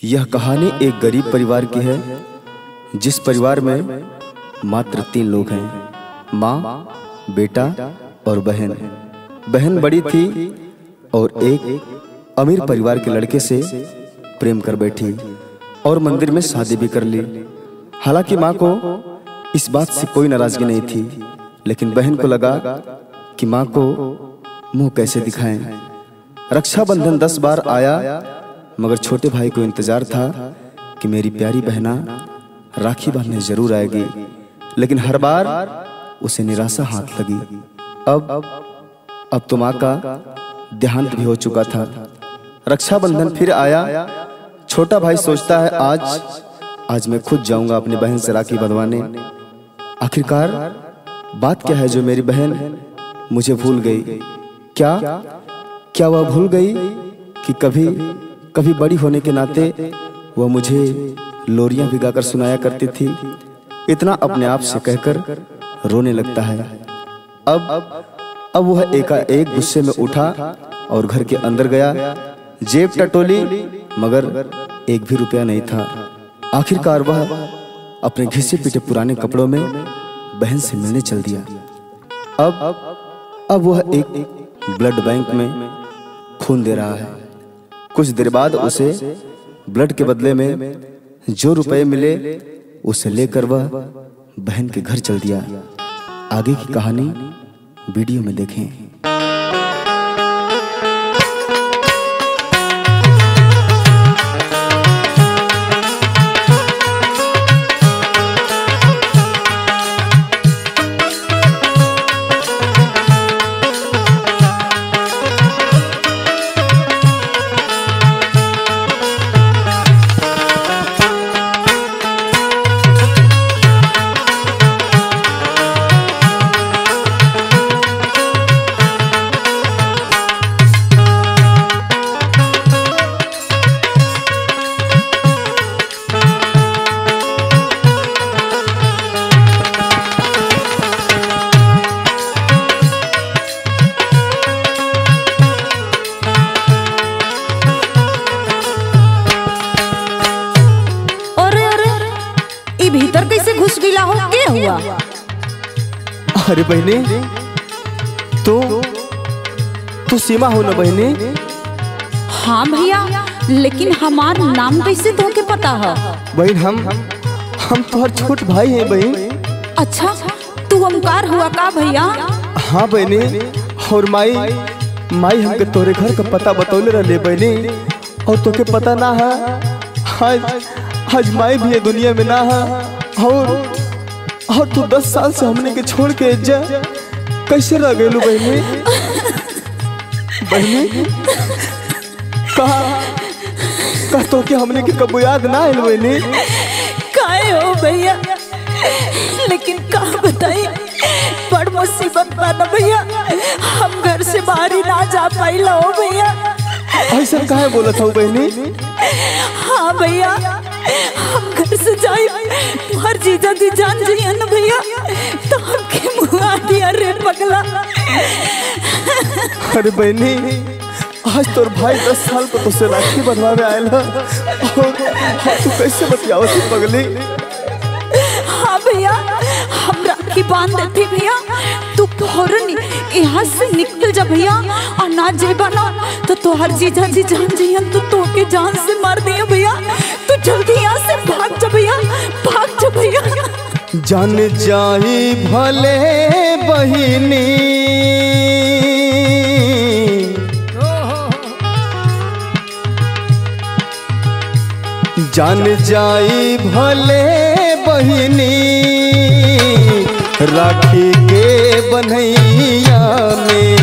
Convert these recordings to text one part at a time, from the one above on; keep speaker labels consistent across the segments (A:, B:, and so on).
A: यह कहानी एक गरीब परिवार की है, जिस परिवार में मात्र 3 लोग हैं, माँ, बेटा और बहन। बहन बड़ी थी और एक अमीर परिवार के लड़के से प्रेम कर बैठी और मंदिर में शादी भी कर ली। हालांकि माँ को इस बात से कोई नाराजगी नहीं थी, लेकिन बहन को लगा कि माँ को मुंह कैसे दिखाएं। रक्षाबंधन 10 बार आया, मगर छोटे भाई को इंतजार था कि मेरी प्यारी बहना राखी बांधने जरूर आएगी, लेकिन हर बार उसे निराशा हाथ लगी। अब तो माँ का देहांत भी हो चुका था। रक्षाबंधन फिर आया। छोटा भाई सोचता है आज मैं खुद जाऊंगा अपनी बहन से राखी बंधवाने। आखिरकार बात क्या है जो मेरी बहन मुझे भूल गई? क्या वह भूल गई कि कभी बड़ी होने के नाते वह मुझे लोरियां भी गाकर सुनाया करती थी। इतना अपने आप से कहकर रोने लगता है। अब वह एकाएक गुस्से में उठा और घर के अंदर गया। जेब टटोली, मगर 1 भी रुपया नहीं था। आखिरकार वह अपने घिसे पीटे पुराने कपड़ों में बहन से मिलने चल दिया। अब वह एक ब्लड बैंक में खून दे रहा है। कुछ देर बाद उसे ब्लड के बदले में जो रुपए मिले उसे लेकर वह बहन के घर चल दिया। आगे की कहानी वीडियो में देखें।
B: भीतर कैसे घुस गिला हो? क्या हुआ?
A: अरे बहने, तो सीमा हो ना बहने?
B: हाँ भैया, लेकिन हमार नाम कैसे तुमके पता है?
A: बहन हम तुम्हार छोट भाई हैं बहन।
B: अच्छा, तू ओमकार हुआ का भैया?
A: हाँ बहने, और माई हमके तोरे घर का पता बतौले रहे बहने, और तोके पता ना है आज माई भी दुनिया में ना है। और तू 10 साल से हमने के छोड़ के जा कैसे रह गए बहने? कहा तो कि हमने के कबू याद ना आयल बहने?
B: काहे हो भैया, लेकिन कहा बताई, बड़ मुसीबत बना भैया। हम घर से बाहर ही ना जा पाइला हो भैया।
A: ऐसा काहे बोलत हो बहने?
B: हाँ भैया, हम घर से जाए हर जीजा जी जान जाइए ना भैया, तो हमके मुआ दिया रे पगला।
A: अरे बहनी, आज तोर भाई 10 साल पर तुझसे राखी बंधवावे आयल है, और तू कैसे बतियावत है पगली?
B: हाँ भैया, हम राखी बांध देते भैया, तू फौरन यहाँ से निकल जा भैया। और ना जेबा ना तो हर जीजा जी जान जाइए तो तोके जान से मार दिया भैया। तू जल्दी यहाँ से भाग जा भैया, भाग जा भैया।
A: जान जाई भले बहिनी, जान जाई भले बहिनी, राखी के बन्हैया में।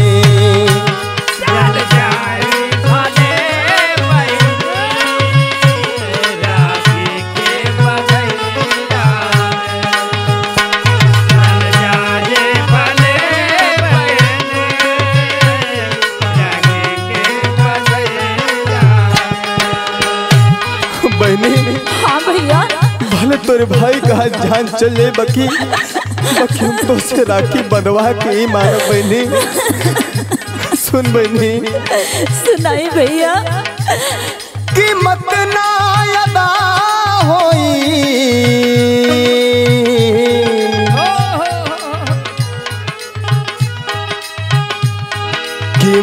B: हाँ भैया,
A: भले तोरे भाई का जान चले बकी हम तो से राखी बंधवा के ही मारो बहनी। सुन बहनी,
B: सुनाई भैया।
A: कीमत ना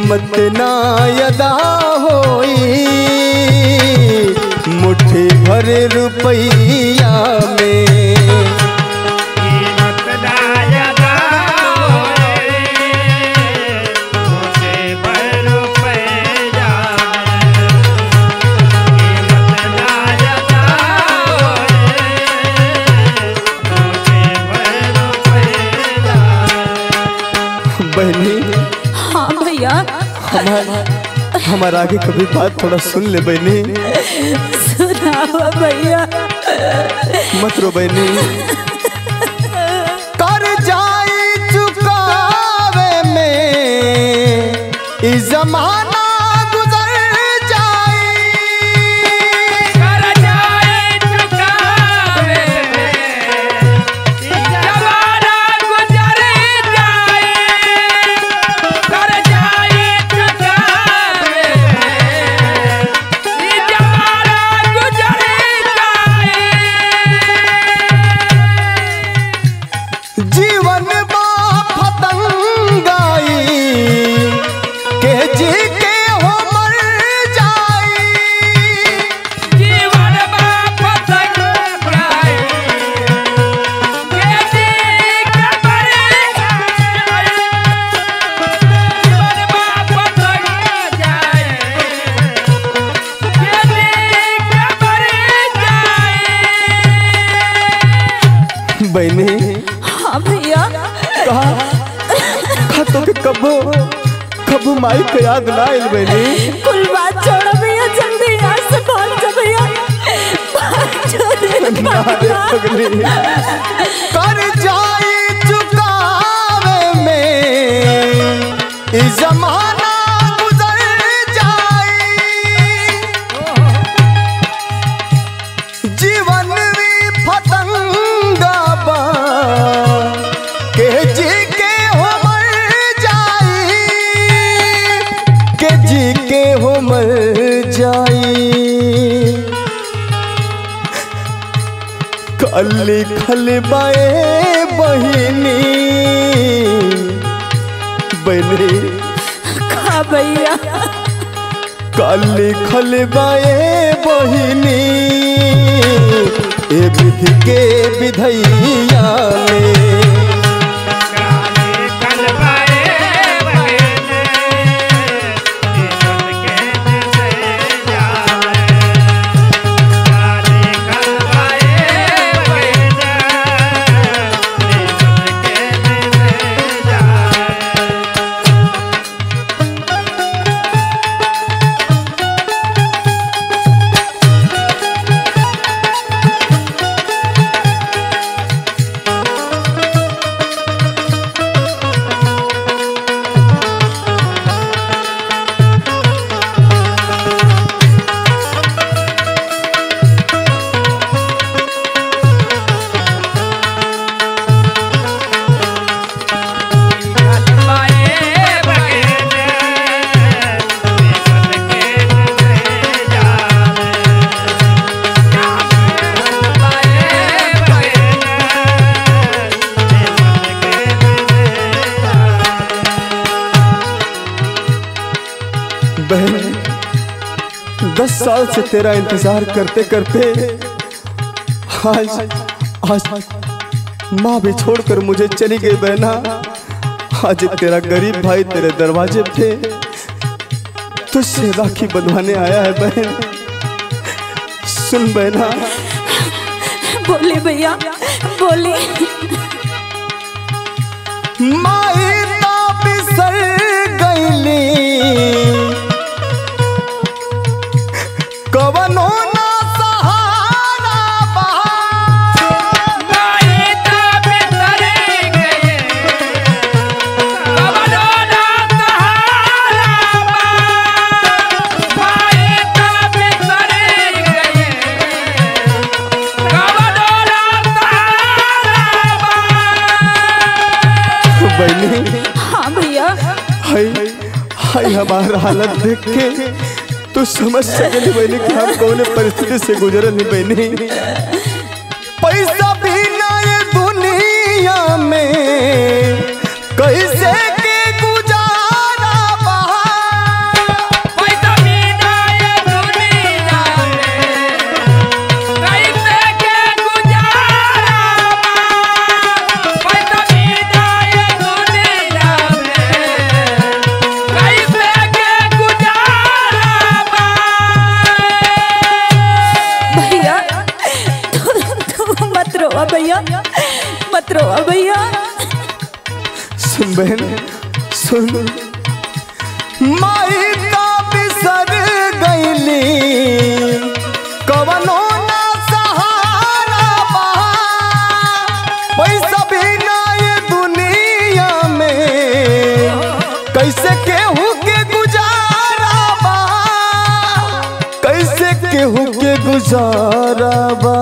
A: कीमत ना अदा होई मुट्ठी भर रुपया में।
C: कीमत ना अदा होई मुट्ठी भर रुपया में।
A: बहनी
B: हाँ भैया
A: हमारा आगे कभी बात थोड़ा सुन ले बहनी।
B: सुनाओ भैया।
A: मत रो बहनी। कर जाई चुकावे में इस जमाना गुजर जाई।
C: कर जाई चुकावे में इस जमाना गुजर जाई। कर जाई चुकावे में इस जमाना गुजर जाई।
A: जीवन बा पतंगाई के जी के हो मर जाई।
C: जीवन बाप संगाई के जी के मर जाई। जीवन बाप संगाई के जी के मर जाई।
A: बहनी
B: हाँ भैया।
A: कहा तो के कबो माई के याद ना आइल बहनी।
B: कुल बात छोड़ो भैया, जल्दी यहाँ से भाग जा भैया। भाग जा रे, भाग जा।
A: पगली कर जाई चुकावे में इस जमाना गुजर जाई। जीवन भी पतंगा बा के जी के हो मर जाई। के जी के हो मर जाई। कली खलबाए बहिनी बहनी।
B: खा भैया।
A: कली खलबाए बहिनी ए विधि के विधैया में।
C: काले कलवाए बहने जीवन के दिसे जाए। काले कलवाए बहने जीवन के दिसे जाए।
A: बहन 10 साल से तेरा इंतजार करते करते आज माँ भी छोड़कर मुझे चली गई बहना। आज तेरा गरीब भाई तेरे दरवाजे पे तुझसे राखी बंधवाने आया है बहन। सुन बहना।
B: बोले भैया, बोले।
A: माई ता बिसर गईली कवनो ना सहारा बा।
C: माई ता बिसर गए कवनो ना सहारा बा। माई ता बिसर गए कवनो ना सहारा बा।
A: बहनी
B: हाँ भैया।
A: हाय हमारा हालत देख के तू समझ सकेली बहनी कि हम कौन परिस्थिति से गुजरल नहीं बहनी। पैसा भी ना ये दुनिया में कैसे के गुजारा बा।
B: रोवा भैया, मत रोवा भैया।
A: सुन बहन सुन, माई का बिसर गईली कवनो ना सहारा बा, पैसा भी ना ये दुनिया में, कैसे केहू के गुजारा बा, कैसे केहू के गुजारा बा।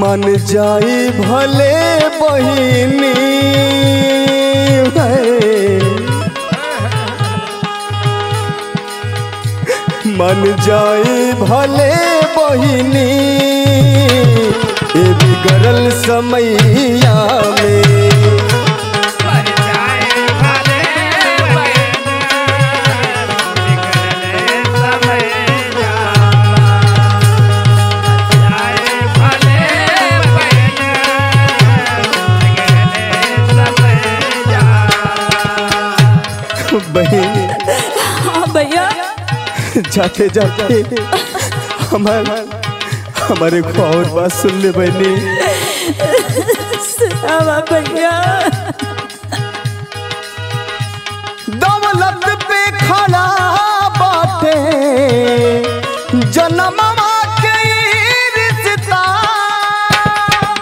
A: मन जाई भले बहिनी मन जाई भले बहिनी, ए बिगड़ल समैया में।
B: हाँ भैया,
A: जाते जाते हमारे को और बात सुन ले बहनी।
B: सुनावा भैया।
A: दौलत पे खड़ा बाटे जन्मवा के रिश्ता,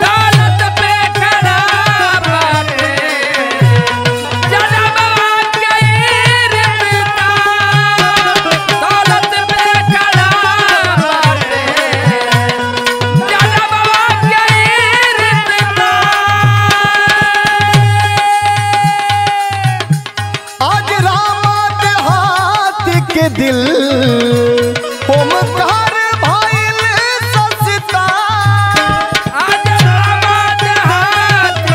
C: दौलत पे खड़ा बाटे जन्मवा के रिश्ता, दौलत पे खड़ा बाटे जन्मवा के रिश्ता।
A: आज राम देहात के दिल ओमकार भइल सस्ता,
C: आज रामत हाथ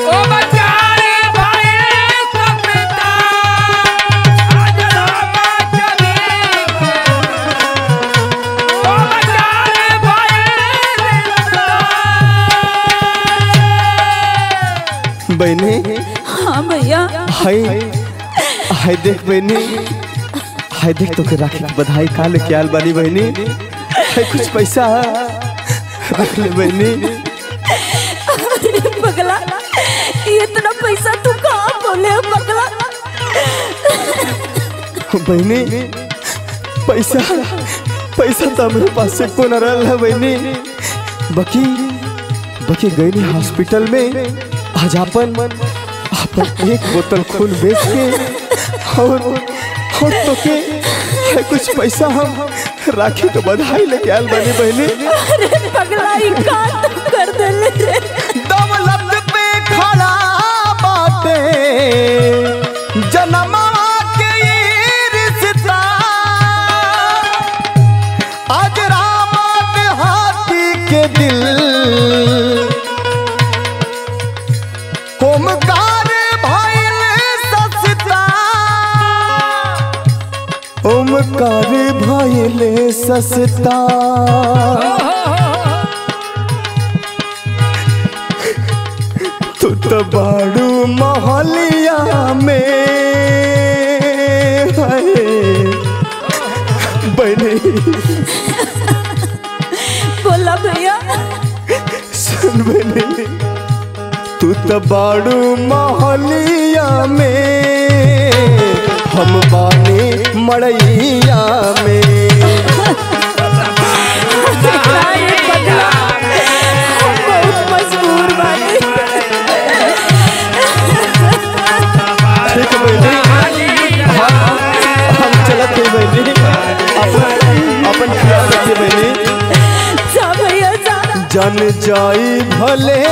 C: ओ बचारे भाई सपता, आज रामत गरीब ओ बचारे भाई रिश्ता।
A: बहनी
B: हाँ भैया।
A: हाय हाय देख बहनी, हाय देख तो के राखी की बधाई का लेके आल बानी बहनी। हाय कुछ पैसा रख ले बहनी।
B: अरे पगला, ये इतना पैसा तू कहाँ बोले पगला?
A: बहनी पैसा पैसा तो मेरे पास से को न रहा है बहनी। बकी बकी गई नहीं हॉस्पिटल में, आज अपन एक बोतल खून बेच के और तो के कुछ पैसा हम राखी तो बधाई लेके आल बनी बहनी।
B: अरे पगला, ये काट कर दे ले।
A: दौलत पे खड़ा बाटे जन्मवा के रिश्ता, आज राम देहाती के दिल ओमकार भइल सस्ता, ओमकार भइल सस्ता। तू तो बाड़ू मोहलिया में बहनी।
B: बोला भैया।
A: सुन बहनी, तू तो बाड़ू मोहलिया में, हम बानी मड़ैया में।
B: अरे पगला, हम बहुत मजबूर बानी।
A: ठीक है बहनी, हम चलत है बहनी, अपन ख्याल रखिए बहनी।
B: जा भैया जा।
A: जन जाई भले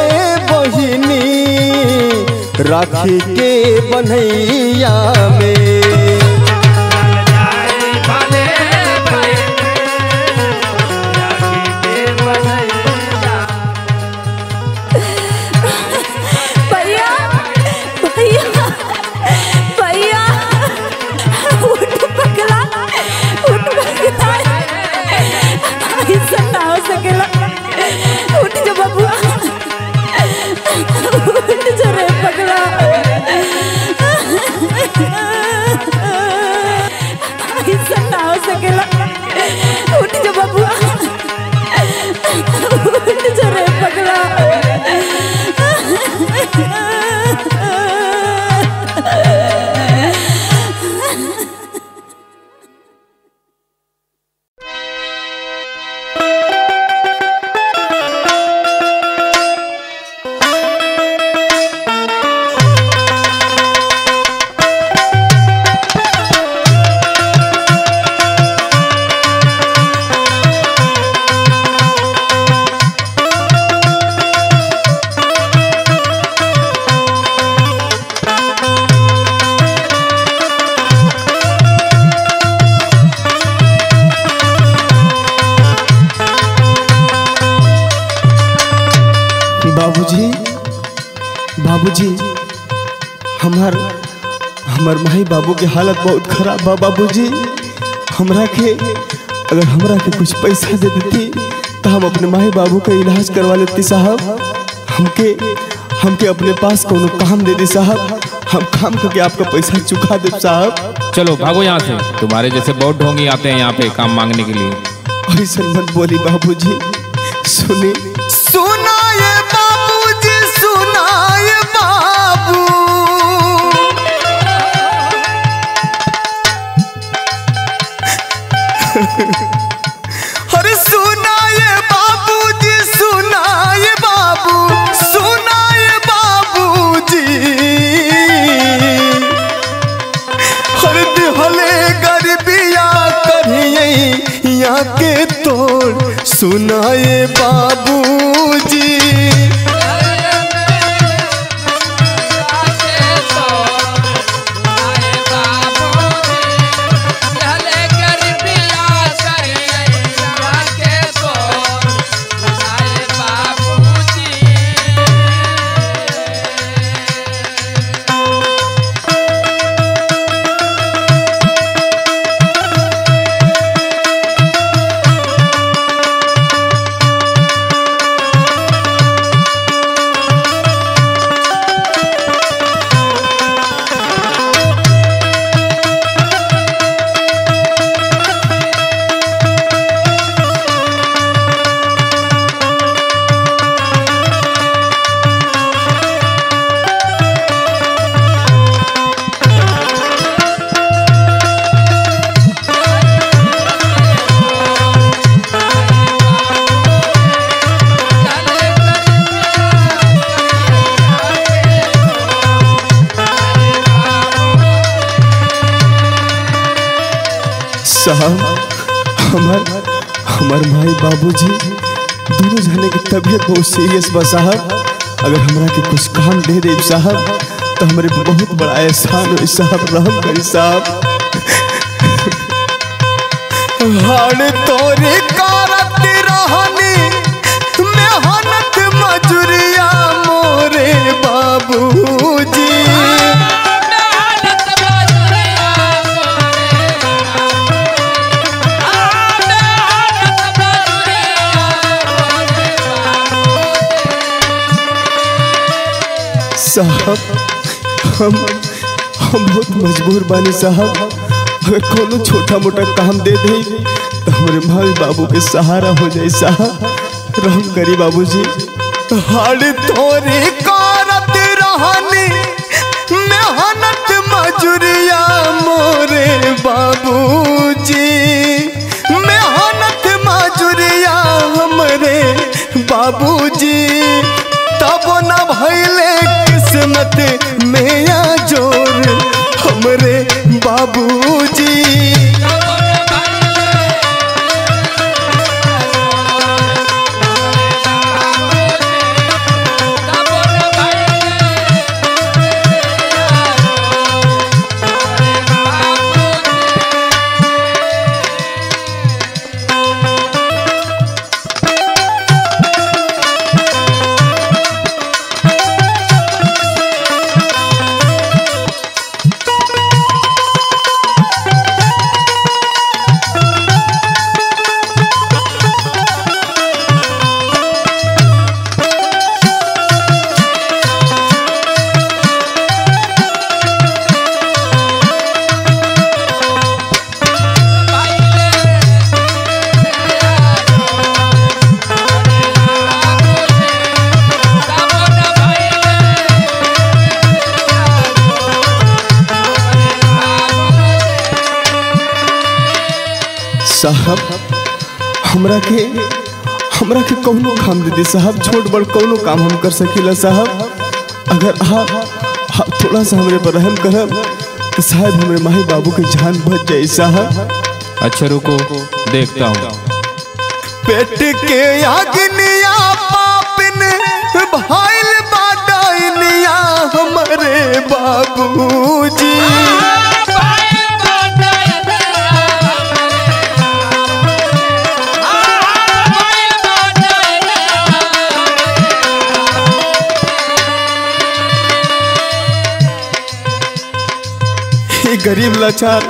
A: बहिनी राखी के बनैया में।
B: भैया भैया भैया, उठ पगला, उठ पगला। ऐसा ना हो सकेला। उठ जा बबुआ, उठ जा रे पगला।
A: हमार माई बाबू के हालत बहुत खराब बा बाबूजी। हमरा के अगर हमरा के कुछ पैसा दे देती तो हम अपने माई बाबू का इलाज करवा लेती साहब। हमके अपने पास कोनो काम दे दी साहब, हम काम करके आपका पैसा चुका दे साहब।
D: चलो भागो यहाँ से, तुम्हारे जैसे बहुत ढोंगी आते हैं यहाँ पे काम मांगने के लिए।
A: ऐसा मत बोली बाबूजी। सुनी सुनाए बाबूजी, सुनाए बाबू। अरे सुनाए बाबूजी, सुनाए बाबू, सुनाए बाबूजी। हर दिहले गरीबिया करिए यहाँ के तोड़, सुनाए बाबूजी। साहब हमार माई बाबूजी दोनों जाने की तबीयत बहुत सीरियस बा साहब। अगर हमरा के कुछ काम दे दे साहब तो हमारे बहुत बड़ा एहसान हो साहब, रहम करी साहब। हाड़ तोरे कारत रहनी मेहनत मजूरिया मोरे बाबूजी। साहब हम बहुत मजबूर बानी साहब। अगर कोनो छोटा मोटा काम दे दे तो हमारे माई बाबू के सहारा हो जाए साहब, रहम करी बाबूजी। हाड़ तोरी कारत रहनी मेहनत मजूरिया मोरे बाबूजी। मेहनत मजूरिया हमरे बाबूजी, तब न भइले किस्मत में या जोर हमरे बाबूजी। साहब हमरा के कौनो काम दे दी साहब, छोट बड़ कौनो काम हम कर सकीला साहब। अगर आप थोड़ा सा हमरे पर रहम करब तो शायद हमरे माई बाबू के जान बच जाए साहब।
D: अच्छा रुको देखता हूँ।
A: पेट के अग्निया पापिन भाइल बाडनिया हमरे बाबूजी। ये गरीब लाचार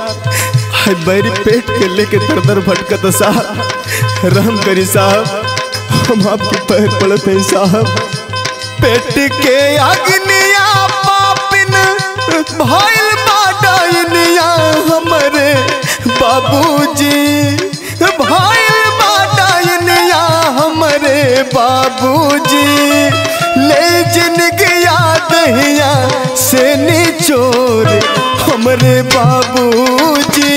A: है बैरी पेट के लेके दर दर भटकत साहब, रहम करी साहब, हम आपके पैर पड़ते हैं साहब। पेट के अग्निया पापिन भाईल बाडाइनिया हमरे बाबूजी, भाईल बाडाइनिया हमरे बाबूजी, ले जिनगी याद हिया से निचोर हमरे बाबूजी।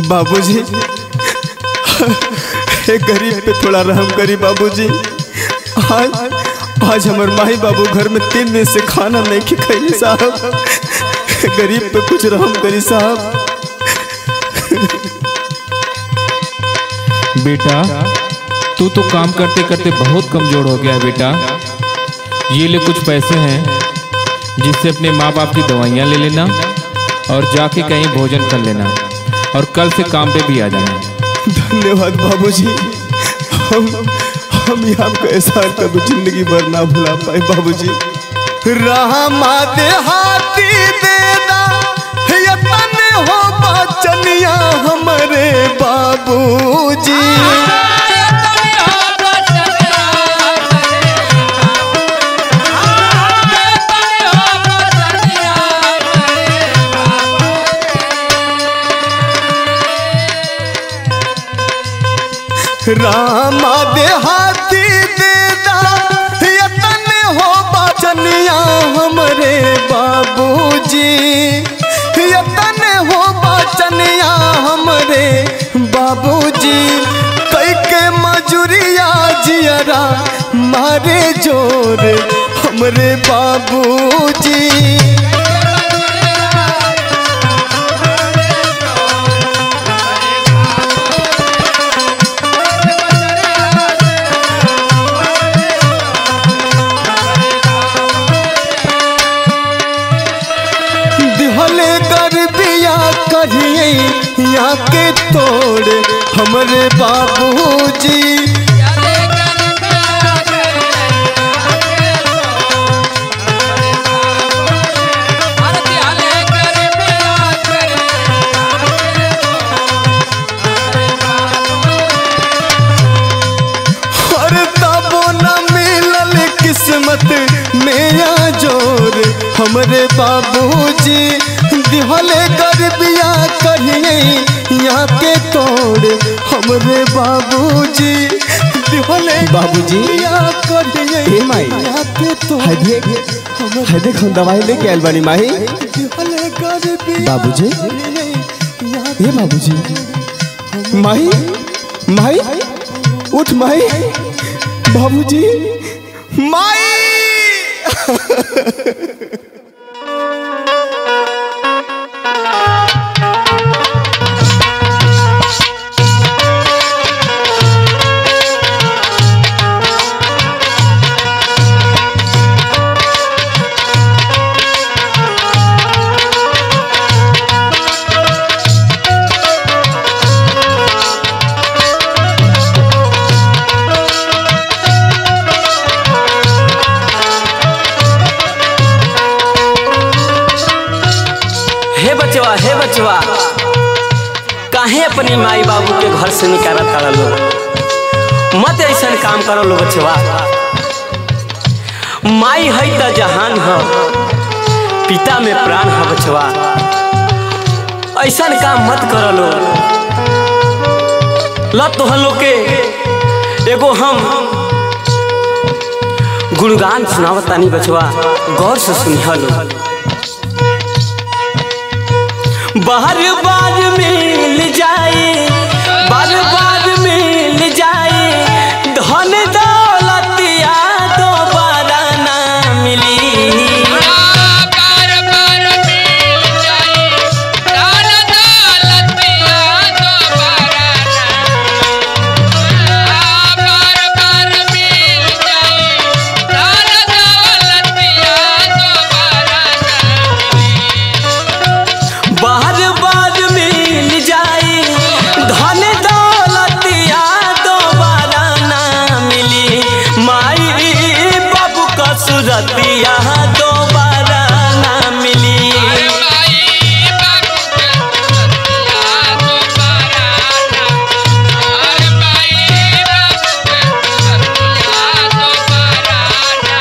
A: बाबूजी एक गरीब पे थोड़ा रहम करी बाबूजी। आज हमारे माई बाबू घर में 3 दिन से खाना नहीं खिलाई साहब, गरीब पे कुछ रहम करी साहब।
D: बेटा तू तो काम करते करते बहुत कमजोर हो गया है बेटा। ये ले कुछ पैसे हैं जिससे अपने माँ बाप की दवाइयाँ ले लेना और जाके कहीं भोजन कर लेना और कल से काम पे भी आ जाना।
A: धन्यवाद बाबूजी, हम आपका एहसान कभी जिंदगी भर ना भुला पाए बाबूजी। रामा देहाती देना यतन हो बचनिया हमरे बाबूजी। रामा देहाती देदा यतन हो बचनिया हमरे बाबूजी, यतन हो बचनिया हमरे बाबूजी। कई के मजूरिया जियरा मारे जोर हमरे बाबूजी। यहाँ के तोड़ हमरे बाबूजी। और तबो न मिलल किस्मत में या जोर हमरे बाबूजी। दिहले गरबिया करिए यहाँ के तोड़ हमरे बाबूजी। दिहले
E: बाबूजी
A: करिए
E: यहाँ
A: के तोड़
E: है देखो दवाई लेके आयल बानी माही। बाबूजी ये बाबूजी,
A: माही माही उठ माही, बाबूजी माही।
F: हे बचवा काहे अपनी माई बाबू के घर से निकाला तारा लो, मत ऐसा काम करो लो बचवा। माई है त जहान है, पिता में प्राण है बचवा, ऐसा काम मत कर लो। लत तोहन लोग के एगो हम गुणगान सुनावतानी बचवा, गौर से सुनिह लो। बार बार मिल जाए, बार बार मिल जाए, धन दौलतिया दोबारा ना मिली।
C: बार बार मिल जाए, धन दौलतिया दोबारा ना, बार बार मिल जाए, धन दौलतिया दोबारा ना।
F: बार बार मिल जाए, धन दौलतिया दोबारा ना मिली। माई बाबू का सूरतिया दोबारा ना मिली।
C: माई बाबू के सूरतिया दोबारा ना, अरे माई बाबू के सूरतिया दोबारा ना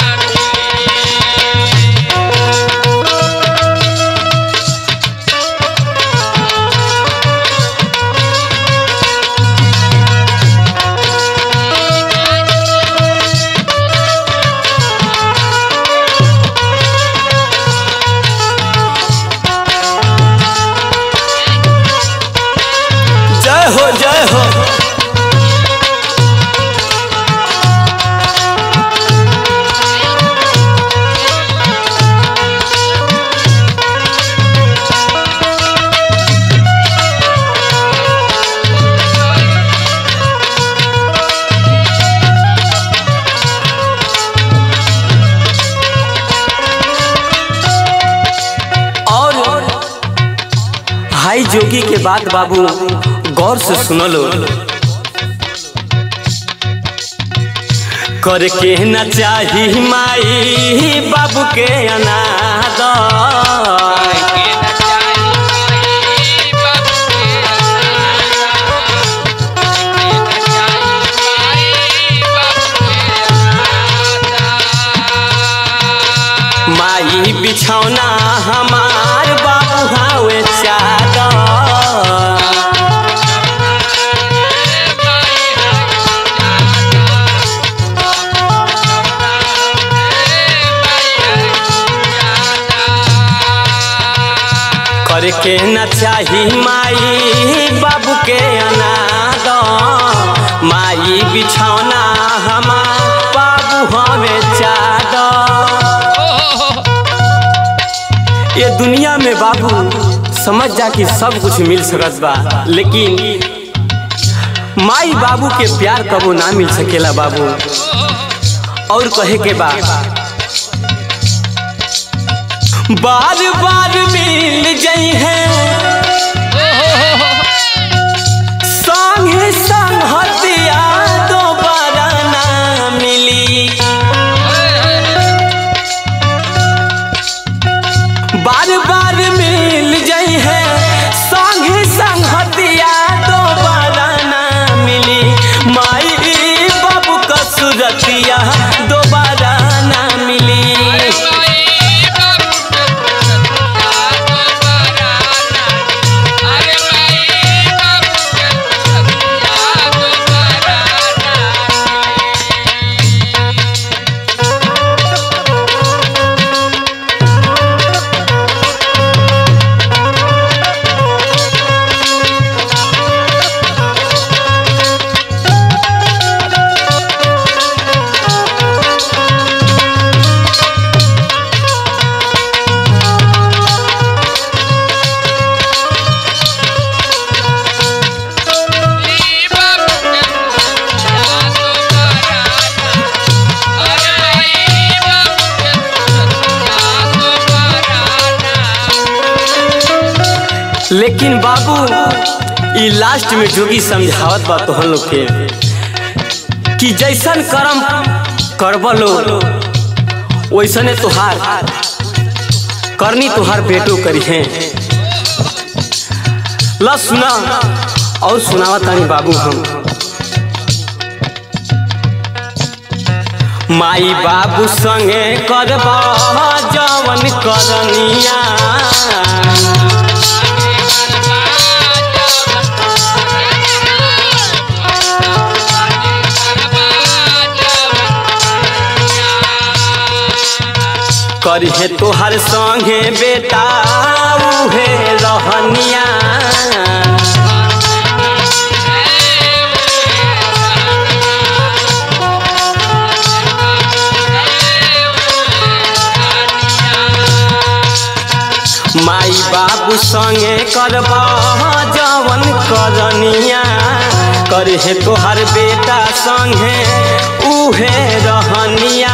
F: जय हो जय हो। और भाई जोगी के बात बाबू गौर से सुनो लो। करके न चाही माई बाबू के अनादर, माई बिछौना हमार बाबू हावे चादर। करके न चाही माई बाबू के अनादर, माई बिछौना हमार बाबू हमें चादर। ये दुनिया में बाबू समझ जा कि सब कुछ मिल सकत बा, लेकिन माई बाबू के प्यार कबो ना मिल सकेला बाबू। और कहे के बा, बार बार मिल जाई है, संग संग हतिया दोबारा ना मिली। बार बार मिल जाई है, संग संग हतिया दोबारा ना मिली। माई बाबू का सूरतिया दोबारा ना मिली। लेकिन बाबू ई लास्ट में जोगी समझावत बा तोहन लोग के कि जैसन कर्म करब लो वैसने तुहार करनी तुहार बेटो करी है। ला सुना और सुनावा तानी बाबू हम। माई बाबू संगे करबा जवन करनिया करिहे तोहर संगे बेटा उहे रहनिया माई बाबू संगे करबा जवन करनिया करिहे तोहर बेटा संगे उहे रहनिया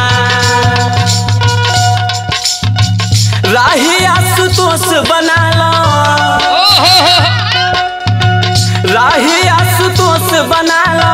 F: राही आशुतोष बना लो राही आशुतोष बना लो